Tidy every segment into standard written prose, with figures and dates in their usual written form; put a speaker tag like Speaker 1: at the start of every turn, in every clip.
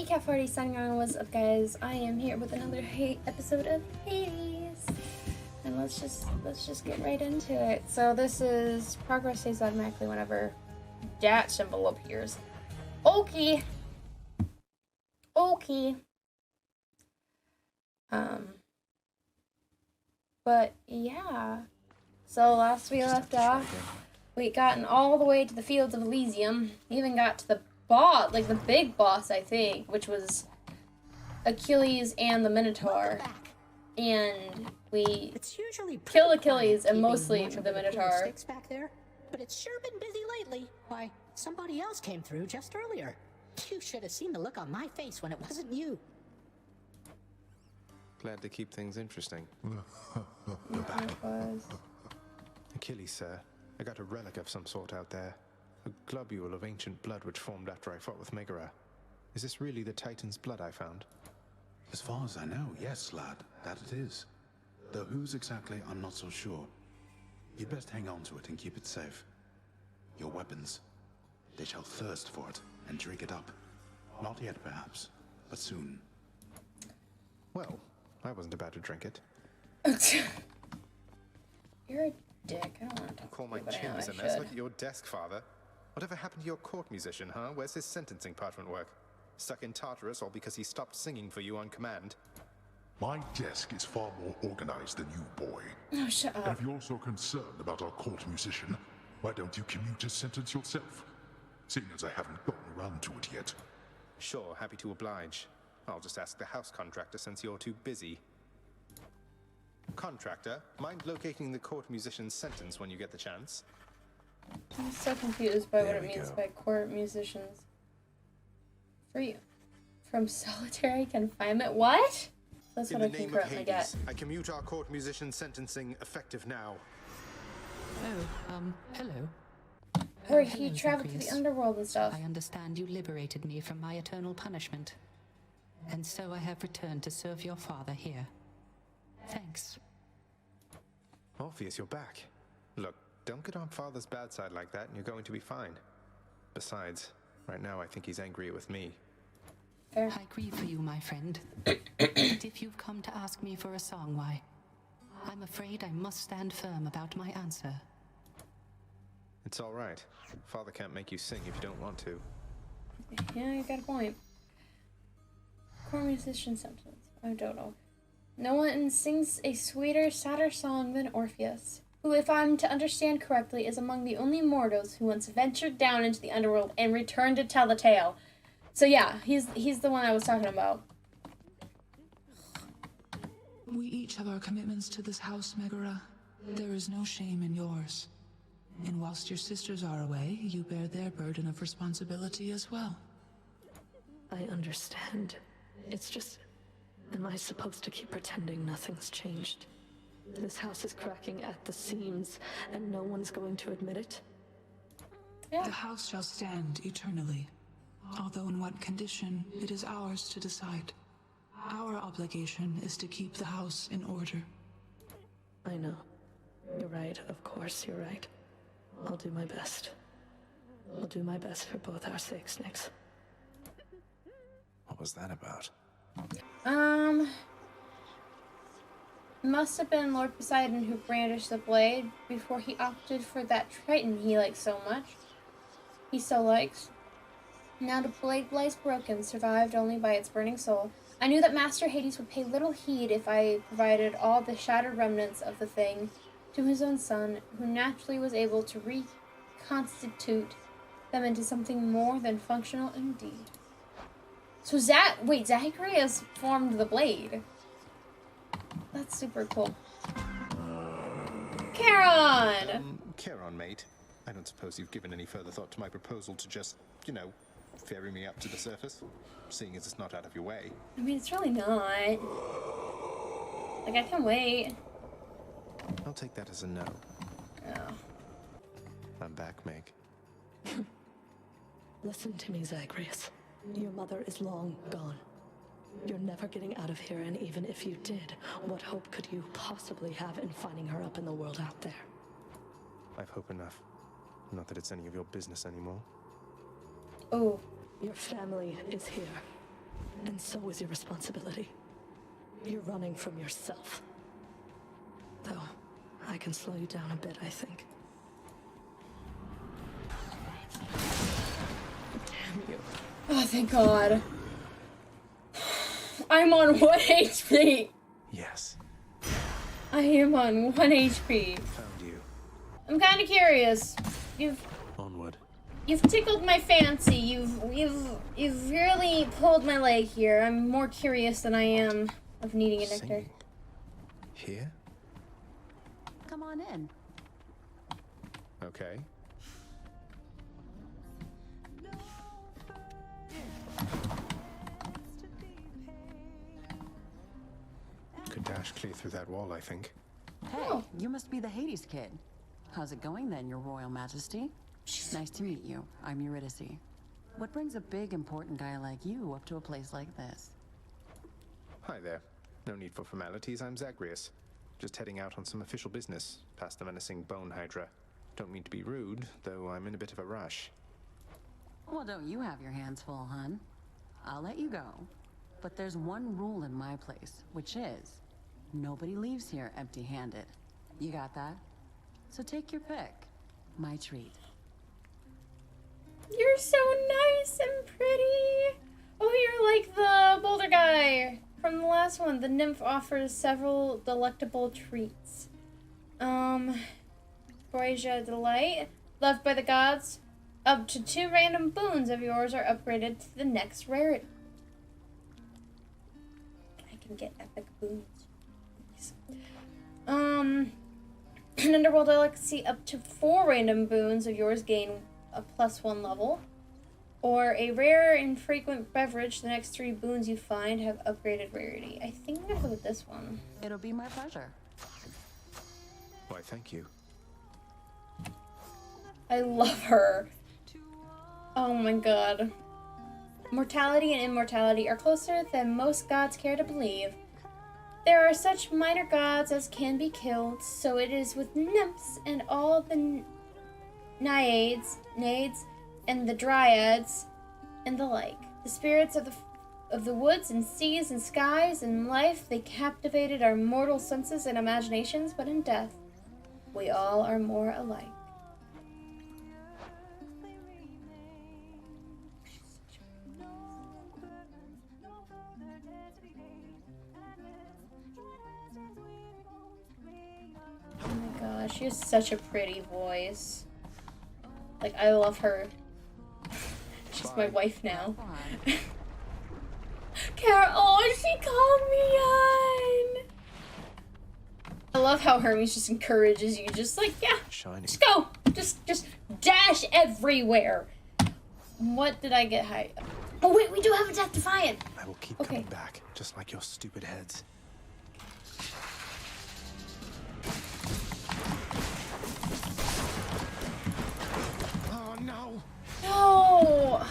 Speaker 1: ECAT40 signing on. What's up, guys? I am here with another episode of Hades, and let's just get right into it. So this is progress saves automatically whenever that symbol appears. Okay. But yeah. So last we left off, we'd gotten all the way to the fields of Elysium. Even got to the boss, like the big boss, I think, which was Achilles and the Minotaur. And we kill Achilles and mostly the Minotaur.
Speaker 2: Back there, but it's sure been busy lately. Why, somebody else came through just earlier. You should have seen the look on my face when it wasn't you.
Speaker 3: Glad to keep things interesting. Achilles, sir. I got a relic of some sort out there. A globule of ancient blood which formed after I fought with Megara. Is this really the Titan's blood I found?
Speaker 4: As far as I know, yes, lad, that it is. Though whose exactly, I'm not so sure. You'd best hang on to it and keep it safe. Your weapons, they shall thirst for it and drink it up. Not yet, perhaps, but soon.
Speaker 3: Well, I wasn't about to drink it.
Speaker 1: You're a dick. I don't want to talk
Speaker 3: Call
Speaker 1: to
Speaker 3: my
Speaker 1: you, but I
Speaker 3: chin
Speaker 1: know
Speaker 3: as
Speaker 1: I
Speaker 3: a mess.
Speaker 1: should.
Speaker 3: Look at your desk, father. Whatever happened to your court musician, huh? Where's his sentencing parchment work? Stuck in Tartarus, all because he stopped singing for you on command?
Speaker 5: My desk is far more organized than you, boy.
Speaker 1: Oh, shut
Speaker 5: And
Speaker 1: up.
Speaker 5: if you're so concerned about our court musician, why don't you commute his sentence yourself? Seeing as I haven't gotten around to it yet.
Speaker 3: Sure, happy to oblige. I'll just ask the house contractor since you're too busy. Contractor, mind locating the court musician's sentence when you get the chance?
Speaker 1: I'm so confused by what
Speaker 4: There
Speaker 1: it
Speaker 4: we
Speaker 1: means
Speaker 4: go.
Speaker 1: by court musicians. Free from solitary confinement. What? That's what I can currently get.
Speaker 3: I commute our court musician's sentencing effective now.
Speaker 2: Oh, hello.
Speaker 1: Where
Speaker 2: Hello,
Speaker 1: he traveled to the
Speaker 2: Orpheus.
Speaker 1: underworld and stuff.
Speaker 2: I understand you liberated me from my eternal punishment. And so I have returned to serve your father here. Thanks.
Speaker 3: Orpheus, you're back. Look, don't get on father's bad side like that and you're going to be fine. Besides, right now I think he's angry with me.
Speaker 1: Fair.
Speaker 2: I grieve for you, my friend. But if you've come to ask me for a song, why? I'm afraid I must stand firm about my answer.
Speaker 3: It's all right. Father can't make you sing if you don't want to.
Speaker 1: Yeah, you got a point. Court musician sentence. I don't know. No one sings a sweeter, sadder song than Orpheus, who, if I'm to understand correctly, is among the only mortals who once ventured down into the underworld and returned to tell the tale. So yeah, he's the one I was talking about.
Speaker 6: We each have our commitments to this house, Megara. There is no shame in yours. And whilst your sisters are away, you bear their burden of responsibility as well.
Speaker 7: I understand. It's just... Am I supposed to keep pretending nothing's changed? This house is cracking at the seams, and no one's going to admit it?
Speaker 1: Yeah.
Speaker 6: The house shall stand eternally. Although in what condition, it is ours to decide. Our obligation is to keep the house in order.
Speaker 7: I know. You're right, of course you're right. I'll do my best. I'll do my best for both our sakes, Nyx.
Speaker 3: What was that about?
Speaker 1: Must have been Lord Poseidon who brandished the blade before he opted for that Triton he likes so much. He so likes. Now the blade lies broken, survived only by its burning soul. I knew that Master Hades would pay little heed if I provided all the shattered remnants of the thing to his own son, who naturally was able to reconstitute them into something more than functional indeed. So Zacharias formed the blade. That's super cool. Charon!
Speaker 3: Charon, mate. I don't suppose you've given any further thought to my proposal to just, you know, ferry me up to the surface? Seeing as it's not out of your way.
Speaker 1: I mean, it's really not. Like, I can wait.
Speaker 3: I'll take that as a no.
Speaker 1: Oh.
Speaker 3: I'm back, Meg.
Speaker 7: Listen to me, Zagreus. Your mother is long gone. You're never getting out of here, and even if you did, what hope could you possibly have in finding her up in the world out there?
Speaker 3: I've hope enough. Not that it's any of your business anymore.
Speaker 1: Oh.
Speaker 7: Your family is here. And so is your responsibility. You're running from yourself. Though, I can slow you down a bit, I think. Damn you.
Speaker 1: Oh, thank God. I'm on 1 HP.
Speaker 3: Yes.
Speaker 1: I am on 1 HP.
Speaker 3: Found you.
Speaker 1: I'm kind of curious.
Speaker 3: Onward.
Speaker 1: You've tickled my fancy. You've really pulled my leg here. I'm more curious than I am of needing a nectar.
Speaker 3: Singing. Here?
Speaker 8: Come on in.
Speaker 3: Okay. Could dash clear through that wall, I think.
Speaker 8: Hey, you must be the Hades kid. How's it going then, your royal majesty? Nice to meet you. I'm Eurydice. What brings a big, important guy like you up to a place like this?
Speaker 3: Hi there. No need for formalities, I'm Zagreus. Just heading out on some official business, past the menacing bone hydra. Don't mean to be rude, though I'm in a bit of a rush.
Speaker 8: Well, don't you have your hands full, hun? I'll let you go. But there's one rule in my place, which is nobody leaves here empty-handed. You got that? So take your pick. My treat.
Speaker 1: You're so nice and pretty. Oh, you're like the boulder guy from the last one. The nymph offers several delectable treats. Broisia Delight, loved by the gods. Up to 2 random boons of yours are upgraded to the next rarity. I can get epic boons. An underworld delicacy, up to 4 random boons of yours gain a +1 level. Or a rare and frequent beverage, the next 3 boons you find have upgraded rarity. I think I'm gonna go with this one.
Speaker 8: It'll be my pleasure.
Speaker 3: Why, thank you.
Speaker 1: I love her. Oh my god. Mortality and immortality are closer than most gods care to believe. There are such minor gods as can be killed, so it is with nymphs and all the naiads, and the dryads, and the like. The spirits of the woods and seas and skies and life, they captivated our mortal senses and imaginations, but in death, we all are more alike. Oh my gosh, she has such a pretty voice. Like, I love her. She's my wife now. Carol, oh, she called me on. I love how Hermes just encourages you, just like, yeah,
Speaker 3: Shiny.
Speaker 1: just go, just dash everywhere. What did I get high? Oh wait, we do have a Death Defiant.
Speaker 3: I will keep coming back, just like your stupid heads. Oh no!
Speaker 1: No.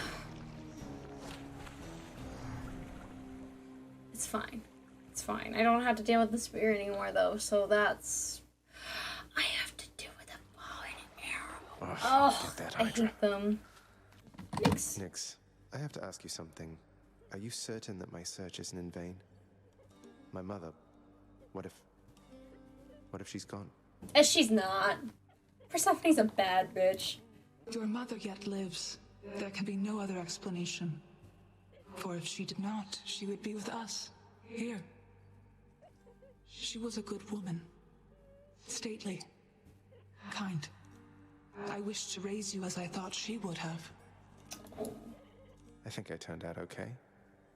Speaker 1: It's fine. It's fine. I don't have to deal with the spear anymore, though, so that's... I have to deal with a bow and an arrow. Oh,
Speaker 3: that
Speaker 1: I
Speaker 3: hydra.
Speaker 1: hate them. Nix.
Speaker 3: Nix, I have to ask you something. Are you certain that my search isn't in vain? My mother, what if she's gone?
Speaker 1: She's not. Persephone's a bad bitch.
Speaker 6: Your mother yet lives. There can be no other explanation. For if she did not, she would be with us, here. She was a good woman. Stately. Kind. I wished to raise you as I thought she would have.
Speaker 3: I think I turned out okay.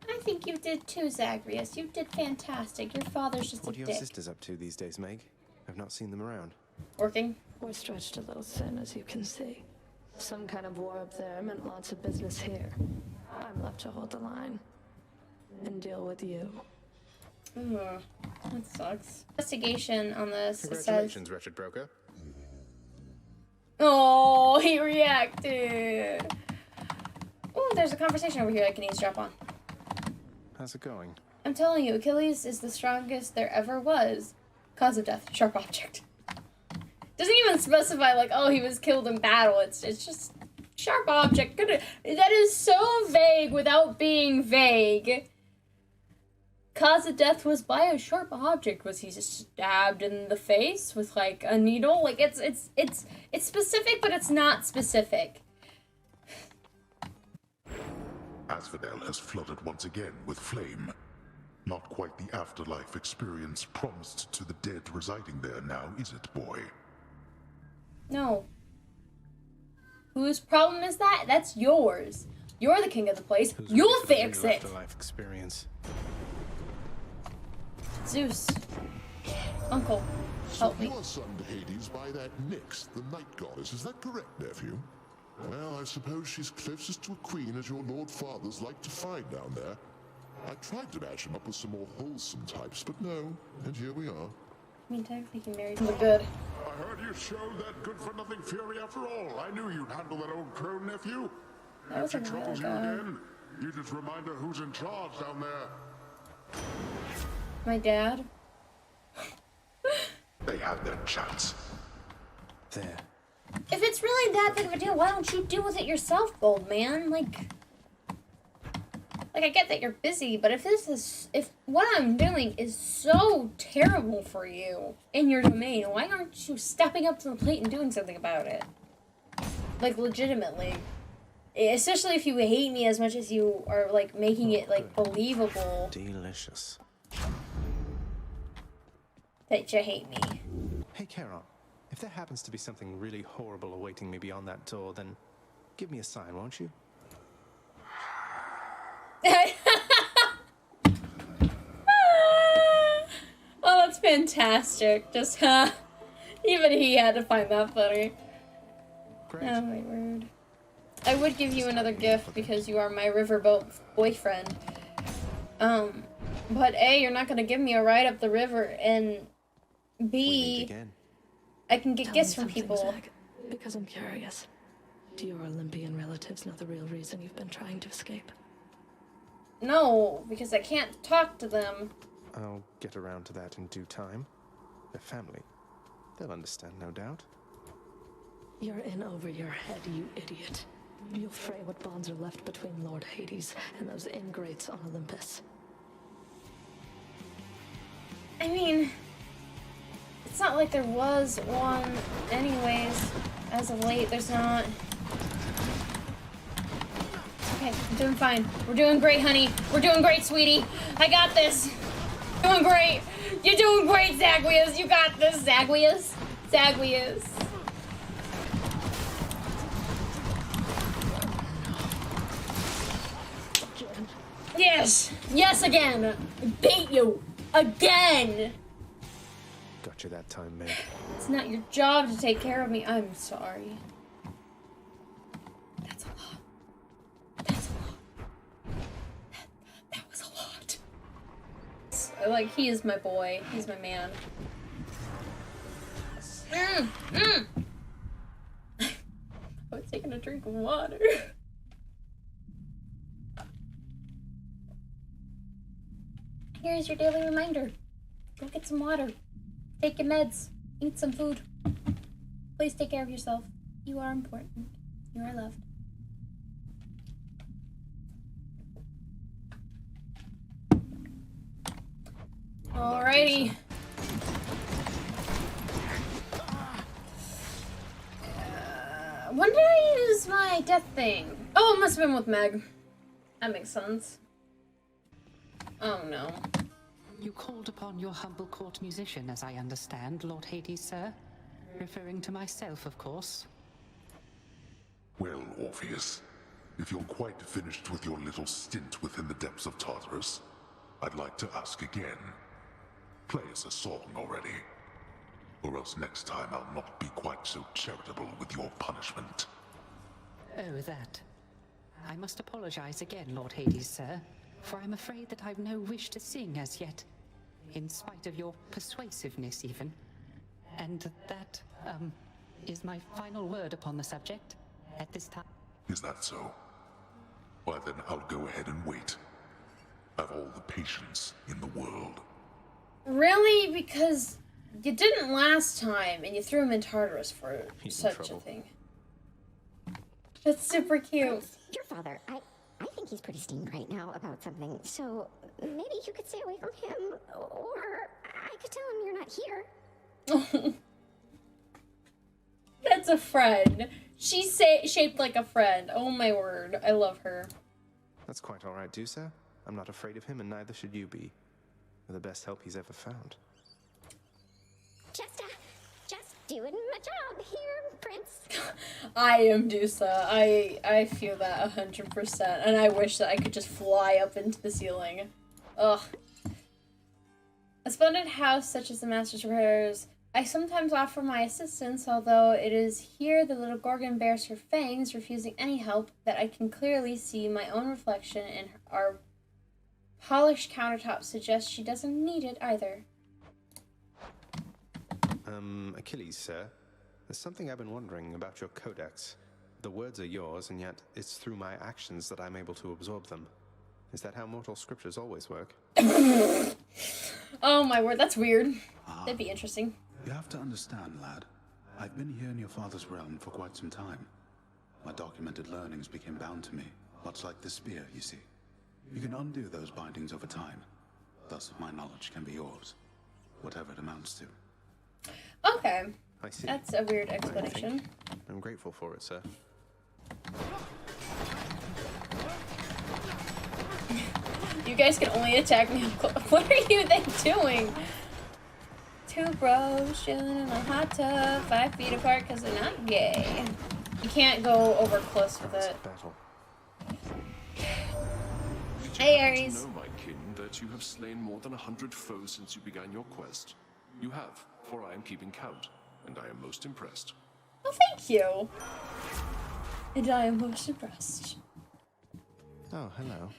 Speaker 1: I think you did too, Zagreus. You did fantastic. Your father's just
Speaker 3: What
Speaker 1: a
Speaker 3: are your
Speaker 1: dick.
Speaker 3: sisters up to these days, Meg? I've not seen them around.
Speaker 1: Working.
Speaker 7: We're stretched a little thin, as you can see. Some kind of war up there meant lots of business here. I'm left to hold the line. And deal with you.
Speaker 1: Ugh, that sucks. Investigation on this. It says...
Speaker 3: Congratulations, wretched broker.
Speaker 1: Oh, he reacted. Oh, there's a conversation over here I can eavesdrop on.
Speaker 3: How's it going?
Speaker 1: I'm telling you, Achilles is the strongest there ever was. Cause of death, sharp object. Doesn't even specify like, oh, he was killed in battle. It's just sharp object. That is so vague without being vague. cause of death was by a sharp object? Was he stabbed in the face with like a needle? Like it's specific, but it's not specific.
Speaker 5: Asphodel has flooded once again with flame. Not quite the afterlife experience promised to the dead residing there now, is it, boy?
Speaker 1: No. Whose problem is that? That's yours. You're the king of the place. You'll fix it.
Speaker 3: Afterlife experience.
Speaker 1: Zeus. Uncle. Help me.
Speaker 9: You are son to Hades by that Nyx, the night goddess. Is that correct, nephew? Well, I suppose she's closest to a queen as your lord fathers like to find down there. I tried to match him up with some more wholesome types, but no, and here we are.
Speaker 1: I mean, technically he married for good.
Speaker 5: I heard you showed that good-for-nothing fury after all. I knew you'd handle that old crone, nephew.
Speaker 1: That was
Speaker 5: If
Speaker 1: a
Speaker 5: she
Speaker 1: while
Speaker 5: troubles you
Speaker 1: ago.
Speaker 5: again, you just remind her who's in charge down there.
Speaker 1: My dad.
Speaker 5: They had their chance.
Speaker 3: There.
Speaker 1: If it's really that big of a deal, why don't you deal with it yourself, bold man? Like I get that you're busy, but if what I'm doing is so terrible for you in your domain, why aren't you stepping up to the plate and doing something about it? Like, legitimately. Especially if you hate me as much as you are, like, making it, like, believable
Speaker 3: Delicious.
Speaker 1: that you hate me.
Speaker 3: Hey, Charon. If there happens to be something really horrible awaiting me beyond that door, then give me a sign, won't you?
Speaker 1: Oh, that's fantastic. Just, even he had to find that funny.
Speaker 3: Great.
Speaker 1: Oh, my word. I would give you another gift because you are my riverboat boyfriend. But A, you're not gonna give me a ride up the river, and
Speaker 3: We meet
Speaker 1: B,
Speaker 3: again.
Speaker 1: I can get
Speaker 7: Tell
Speaker 1: gifts
Speaker 7: me
Speaker 1: from
Speaker 7: something,
Speaker 1: people.
Speaker 7: Zach, because I'm curious. Do your Olympian relatives know the real reason you've been trying to escape?
Speaker 1: No, because I can't talk to them.
Speaker 3: I'll get around to that in due time. They're family. They'll understand, no doubt.
Speaker 7: You're in over your head, you idiot. You'll fray what bonds are left between Lord Hades and those ingrates on Olympus.
Speaker 1: I mean, it's not like there was one anyways. As of late, there's not. Okay, I'm doing fine. We're doing great, honey. We're doing great, sweetie. I got this. Doing great. You're doing great, Zagreus. You got this, Zagreus. Zagreus. Yes. Yes, again. I beat you. Again.
Speaker 3: Got you that time, Meg.
Speaker 1: It's not your job to take care of me. I'm sorry. That's a lot. That's a lot. That was a lot. Like, he is my boy. He's my man. I was taking a drink of water. Here's your daily reminder. Go get some water. Take your meds. Eat some food. Please take care of yourself. You are important. You are loved. Alrighty. When did I use my death thing? Oh, it must have been with Meg. That makes sense. Oh no.
Speaker 2: You called upon your humble court musician, as I understand, Lord Hades, sir. Referring to myself, of course.
Speaker 5: Well, Orpheus, if you're quite finished with your little stint within the depths of Tartarus, I'd like to ask again. Play us a song already. Or else next time I'll not be quite so charitable with your punishment.
Speaker 2: Oh, that. I must apologize again, Lord Hades, sir, for I'm afraid that I've no wish to sing as yet, in spite of your persuasiveness even. And that, is my final word upon the subject at this time.
Speaker 5: Is that so? Why then I'll go ahead and wait. I've all the patience in the world.
Speaker 1: Really? Because you didn't last time, and you threw him in Tartarus for
Speaker 3: He's in
Speaker 1: such a
Speaker 3: trouble.
Speaker 1: thing. That's super cute.
Speaker 10: Your father, I think think he's pretty steamed right now about something, so maybe you could stay away from him, or I could tell him you're not here.
Speaker 1: That's a friend. She's shaped like a friend. Oh my word. I love her.
Speaker 3: That's quite all right, Dusa. I'm not afraid of him, and neither should you be. You're the best help he's ever found.
Speaker 10: Just doing my job here, Prince.
Speaker 1: I am Dusa. I feel that 100%, and I wish that I could just fly up into the ceiling. Ugh. A splendid house such as the Master's repairs. I sometimes offer my assistance, although it is here the little Gorgon bears her fangs, refusing any help, that I can clearly see my own reflection in our polished countertop suggests she doesn't need it either.
Speaker 3: Achilles, sir. There's something I've been wondering about your codex. The words are yours, and yet it's through my actions that I'm able to absorb them. Is that how mortal scriptures always work?
Speaker 1: Oh my word, that's weird. That'd be interesting.
Speaker 4: You have to understand, lad. I've been here in your father's realm for quite some time. My documented learnings became bound to me, much like this spear, you see. You can undo those bindings over time. Thus, my knowledge can be yours, whatever it amounts to.
Speaker 1: Okay.
Speaker 3: I see.
Speaker 1: That's a weird explanation.
Speaker 3: I'm grateful for it, sir.
Speaker 1: You guys can only attack me. What are you then doing? Two bros chilling in a hot tub, 5 feet apart because they're not gay. You can't go over close with it. Hey, Ares.
Speaker 11: Know, my kin, that you have slain more than 100 foes since you began your quest. You have, for I am keeping count, and I am most impressed.
Speaker 1: Well, thank you. And I am most impressed.
Speaker 3: Oh, hello.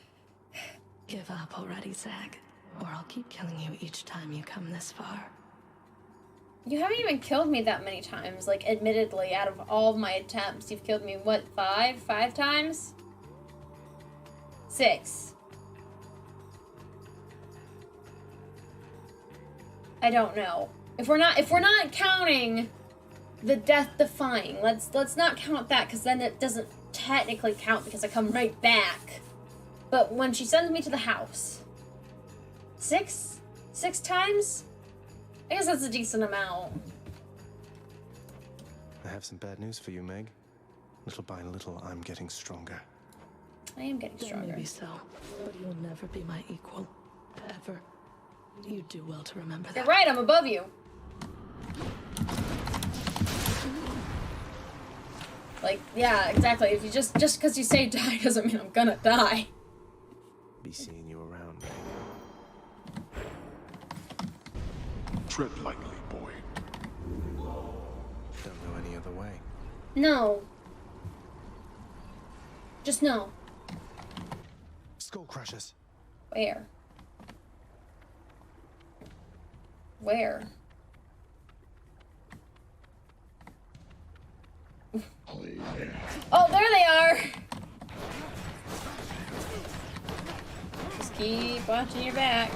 Speaker 7: Give up already, Zag, or I'll keep killing you each time you come this far.
Speaker 1: You haven't even killed me that many times. Like, admittedly, out of all of my attempts, you've killed me, what, 5? 5 times? 6. I don't know. If we're not counting the death defying, let's not count that, because then it doesn't technically count because I come right back. But when she sends me to the house, 6 times? I guess that's a decent amount.
Speaker 3: I have some bad news for you, Meg. Little by little, I'm getting stronger.
Speaker 1: I am getting stronger.
Speaker 7: Maybe so, but you'll never be my equal. Ever. You do well to remember that.
Speaker 1: You're right, I'm above you. Like, yeah, exactly. If you just because you say die doesn't mean I'm gonna die.
Speaker 3: Be seeing you around.
Speaker 5: Tread lightly, boy.
Speaker 3: Don't know any other way.
Speaker 1: No. Just no.
Speaker 3: Skull crushers.
Speaker 1: Where? Where? Oh, there they are! Just keep watching your back.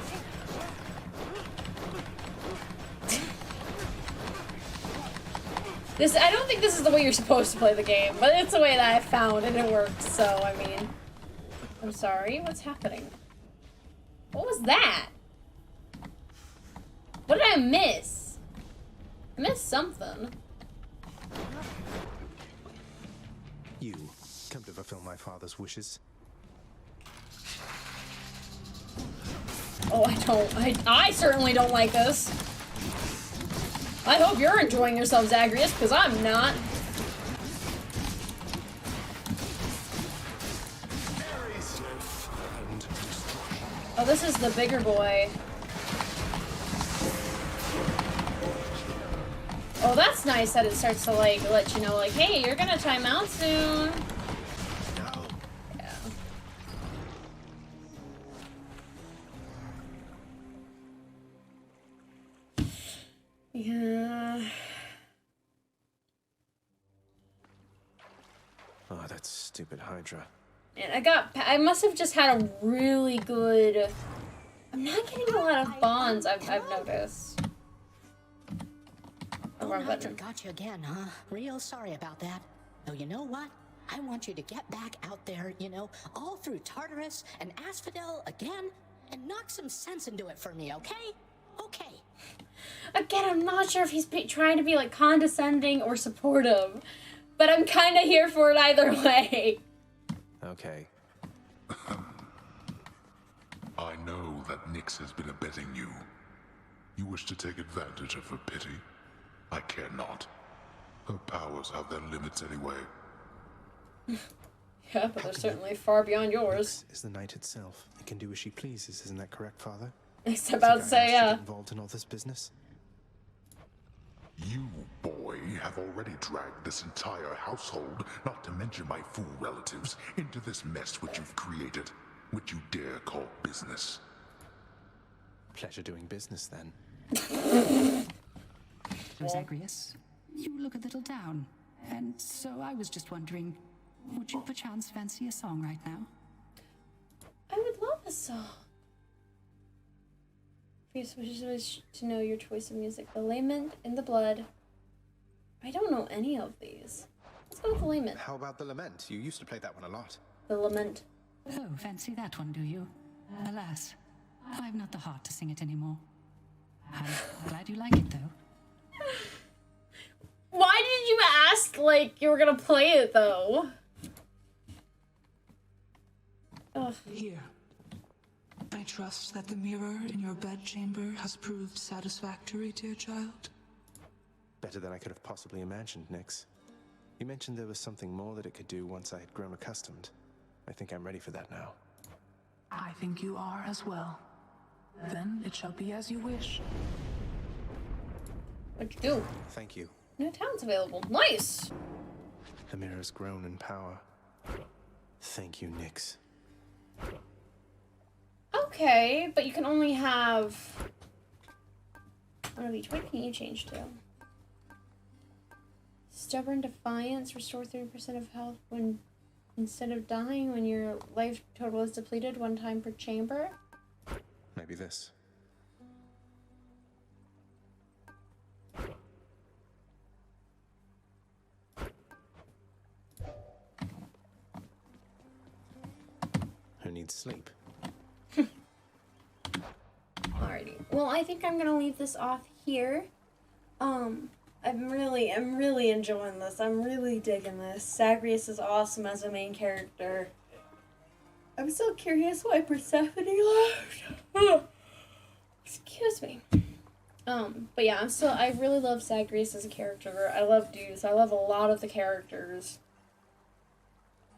Speaker 1: I don't think this is the way you're supposed to play the game, but it's the way that I found and it works, so, I mean... I'm sorry, what's happening? What was that? What did I miss? I missed something.
Speaker 3: You come to fulfill my father's wishes.
Speaker 1: Oh, I certainly don't like this. I hope you're enjoying yourself, Zagreus, because I'm not. Oh, this is the bigger boy. Oh, that's nice that it starts to, like, let you know, like, hey, you're gonna time out soon. Yeah. Yeah.
Speaker 3: Oh, that stupid Hydra.
Speaker 1: And I must have just had a really good... I'm not getting a lot of bonds, I've noticed.
Speaker 12: Hydra got you again, huh? Real sorry about that. Though you know what? I want you to get back out there, you know, all through Tartarus and Asphodel again, and knock some sense into it for me, okay? Okay.
Speaker 1: Again, I'm not sure if he's trying to be like condescending or supportive, but I'm kind of here for it either way.
Speaker 3: Okay.
Speaker 5: I know that Nyx has been abetting you. You wish to take advantage of her pity? I care not. Her powers have their limits anyway.
Speaker 1: Yeah, but they're certainly far beyond yours.
Speaker 3: Nyx is the night itself. It can do as she pleases, isn't that correct, Father?
Speaker 1: I was about to say, yeah.
Speaker 3: Get involved in all this business?
Speaker 5: You, boy, have already dragged this entire household, not to mention my fool relatives, into this mess which you've created, which you dare call business.
Speaker 3: Pleasure doing business, then.
Speaker 2: Zagreus, you look a little down, and so I was just wondering, would you perchance fancy a song right now?
Speaker 1: I would love a song. Orpheus wishes to know your choice of music. The Lament in the Blood. I don't know any of these. Let's go with the Lament.
Speaker 3: How about the Lament? You used to play that one a lot.
Speaker 1: The Lament.
Speaker 2: Oh, fancy that one, do you? Alas, I've not the heart to sing it anymore. I'm glad you like it, though.
Speaker 1: Why did you ask like you were gonna play it, though? Ugh.
Speaker 6: Here. I trust that the mirror in your bedchamber has proved satisfactory, dear child.
Speaker 3: Better than I could have possibly imagined, Nyx. You mentioned there was something more that it could do once I had grown accustomed. I think I'm ready for that now.
Speaker 6: I think you are as well. Then it shall be as you wish.
Speaker 1: What'd you do?
Speaker 3: Thank you.
Speaker 1: New talents available. Nice!
Speaker 3: The mirror has grown in power. Thank you, Nyx.
Speaker 1: Okay, but you can only have one of each. What can you change to? Stubborn Defiance, restore 30% of health when instead of dying when your life total is depleted 1 time per chamber.
Speaker 3: Maybe this. Who needs sleep?
Speaker 1: Alrighty. Well, I think I'm gonna leave this off here. I'm really enjoying this. I'm really digging this. Zagreus is awesome as a main character. I'm still curious why Persephone left. Excuse me. But yeah, I really love Zagreus as a character. I love Deuce. I love a lot of the characters.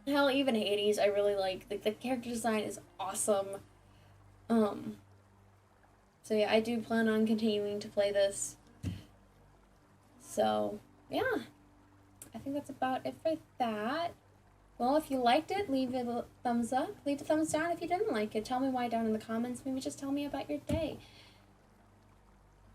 Speaker 1: Hell, even Hades, I really like. The character design is awesome. So yeah, I do plan on continuing to play this. So, yeah. I think that's about it for that. Well, if you liked it, leave it a thumbs up. Leave a thumbs down if you didn't like it. Tell me why down in the comments. Maybe just tell me about your day.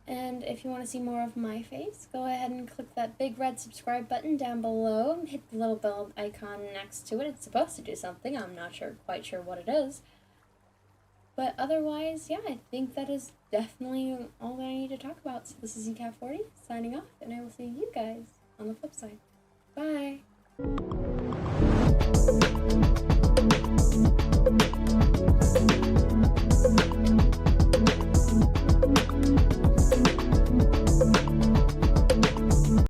Speaker 1: And if you want to see more of my face, go ahead and click that big red subscribe button down below. Hit the little bell icon next to it. It's supposed to do something. I'm not quite sure what it is. But otherwise, yeah, I think that is definitely all that I need to talk about. So this is ECAT40 signing off, and I will see you guys on the flip side. Bye!